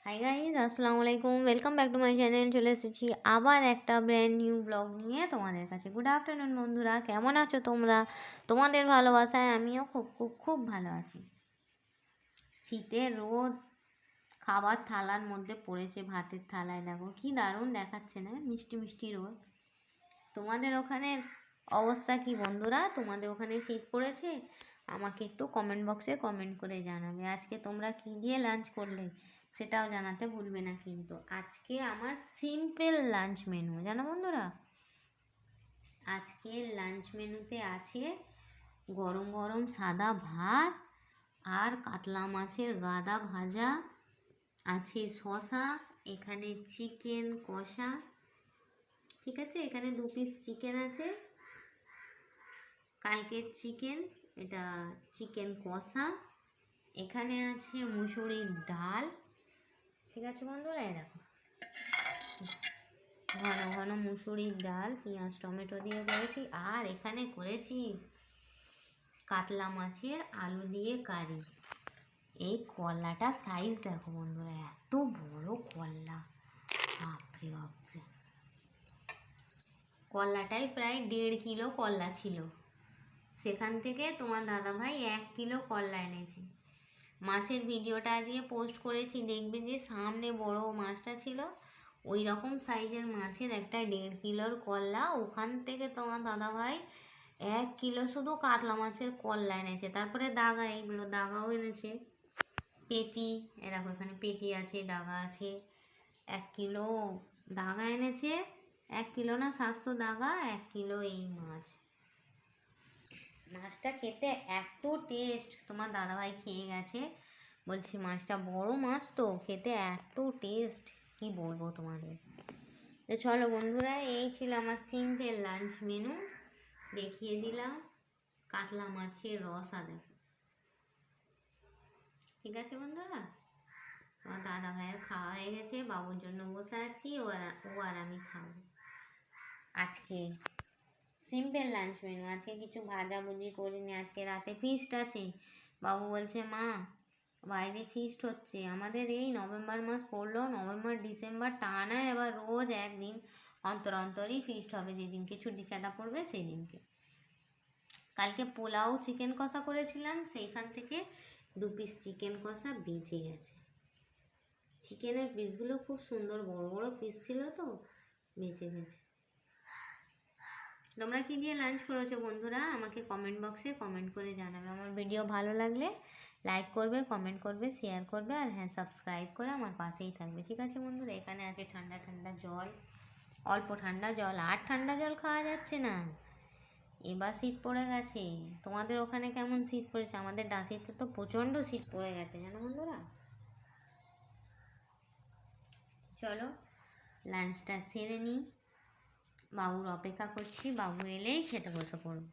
Hi guys, আসসালামু আলাইকুম। Welcome back to my channel. চলে এসেছি আবার একটা ব্র্যান্ড নিউ ব্লগ নিয়ে তোমাদের কাছে। গুড আফটারনুন বন্ধুরা, কেমন আছো তোমরা? তোমাদের ভালোবাসায় আমিও খুব খুব খুব ভালো আছি। শীতের রোদ খাবার থালার মধ্যে পড়েছে, ভাতের থালায় দেখো কি দারুণ দেখাচ্ছে না, মিষ্টি মিষ্টি রোদ। তোমাদের ওখানে অবস্থা কি বন্ধুরা? তোমাদের ওখানে শীত পড়েছে? আমাকে একটু কমেন্ট বক্সে কমেন্ট করে জানাবে। আজকে তোমরা কি দিয়ে লাঞ্চ করলে সেটাও জানাতে ভুলবে না। কিন্তু আজকে আমার সিম্পল লাঞ্চ মেনু, জানো বন্ধুরা, আজকে লাঞ্চ মেনুতে আছে গরম গরম সাদা ভাত আর কাতলা মাছের গাদা ভাজা, আছে শসা, এখানে চিকেন কষা, ঠিক আছে, এখানে 2 পিস চিকেন আছে, কালকের চিকেন, এটা চিকেন কষা, এখানে আছে মুসুরির ডাল, ঠিক আছে বন্ধুরা। এই দেখো ঘন ঘন মুসুরির ডাল, পেঁয়াজ টমেটো দিয়ে করেছি। আর এখানে করেছি কাতলা মাছের আলু দিয়ে কারি। এই কলাটা সাইজ দেখো বন্ধুরা, এত বড় কলা, বাপরে বাপরে। কলাটাই প্রায় 1.5 কিলো কলা ছিল, সেখান থেকে তোমার দাদাভাই 1 কিলো কলা এনেছে। মাছের ভিডিওটা আজকে পোস্ট করেছি, দেখবে যে সামনে বড় মাছটা ছিল, ওই রকম সাইজের মাছের একটা 1.5 কিলোর কল্লা, ওখান থেকে তোমার দাদাভাই 1 কিলো শুধু কাতলা মাছের কল্লা এনেছে। তারপরে দাগা, এইগুলো দাগাও এনেছে, পেটি, এরকম এখানে পেটি আছে, দাগা আছে, 1 কিলো দাগা এনেছে। 1 কিলো না 700 দাগা, 1 কিলো এই মাছ। মাছটা খেতে এত টেস্ট, তোমার দাদাভাই খেয়ে গেছে, বলছি মাছটা বড় মাছ তো, খেতে এত টেস্ট কি বলবো তোমাদের। তো চলো বন্ধুরা, এই ছিল আমার সিম্পল লাঞ্চ মেনু, দেখিয়ে দিলাম। কাতলা মাছের রসা দেখো, ঠিক আছে বন্ধুরা। তোমার দাদা ভাইয়ের খাওয়া হয়ে গেছে, বাবুর জন্য বসে আছি, ও আর আমি খাবো। আজকে সিম্পল লাঞ্চ মেনু, আজকে কিছু ভাজাভুজি করিনি, আজকে রাতে ফিস্ট আছে। বাবু বলছে মা বাইরে ফিস্ট হচ্ছে। আমাদের এই নভেম্বর মাস পড়লো, নভেম্বর ডিসেম্বর টানা এবার রোজ একদিন অন্তর অন্তরই ফিস্ট হবে, যেদিনকে ছুটি চাটা পড়বে সেই দিনকে। কালকে পোলাও চিকেন কষা করেছিলাম, সেইখান থেকে 2 পিস চিকেন কষা বেঁচে গেছে। চিকেনের পিসগুলো খুব সুন্দর বড় বড় পিস ছিল তো, বেঁচে গেছে। তোমরা কি দিয়ে লাঞ্চ করেছো বন্ধুরা? আমাকে কমেন্ট বক্সে কমেন্ট করে জানাবে। আমার ভিডিও ভালো লাগলে লাইক করবে, কমেন্ট করবে, শেয়ার করবে, আর হ্যাঁ সাবস্ক্রাইব করে আমার পাশেই থাকবে, ঠিক আছে বন্ধুরা। এখানে আছে ঠান্ডা ঠান্ডা জল, অল্প ঠান্ডা জল, আর ঠান্ডা জল খাওয়া যাচ্ছে না, এবার শীত পড়ে গেছে। তোমাদের ওখানে কেমন শীত পড়েছে? আমাদের ডাসিতে তো প্রচণ্ড শীত পড়ে গেছে, জানো বন্ধুরা। চলো লাঞ্চটা সেরে নিই, বাবুর অপেক্ষা করছি, বাবু এলেই খেতে বসে পড়ব।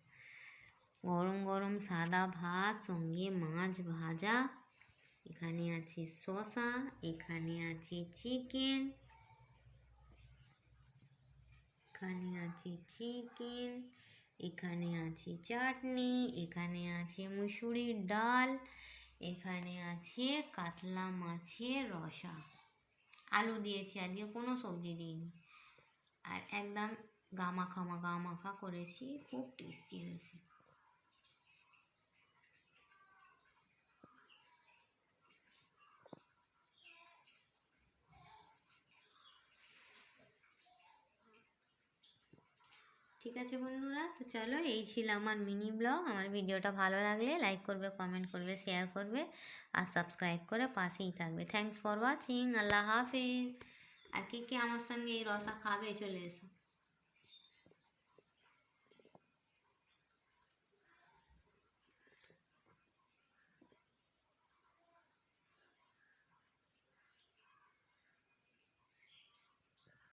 গরম গরম সাদা ভাত, সঙ্গে মাছ ভাজা, এখানে আছে শসা, এখানে আছে চিকেন, এখানে আছে চিকেন, এখানে আছে চাটনি, এখানে আছে মুসুরির ডাল, এখানে আছে কাতলা মাছের রসা। আলু দিয়েছি, আজকে কোনো সবজি দিইনি, আর একদম গামাখা করেছি, খুব টেস্টি হয়েছে। ঠিক আছে বন্ধুরা, তো চলো এই ছিল আমার মিনি ব্লগ। আমার ভিডিওটা ভালো লাগলে লাইক করবে, কমেন্ট করবে, শেয়ার করবে, আর সাবস্ক্রাইব করে পাশেই থাকবে। Thanks for watching. আল্লাহ হাফিজ। আর কে কে আমার সঙ্গে এই রসা খাবে চলে এসো।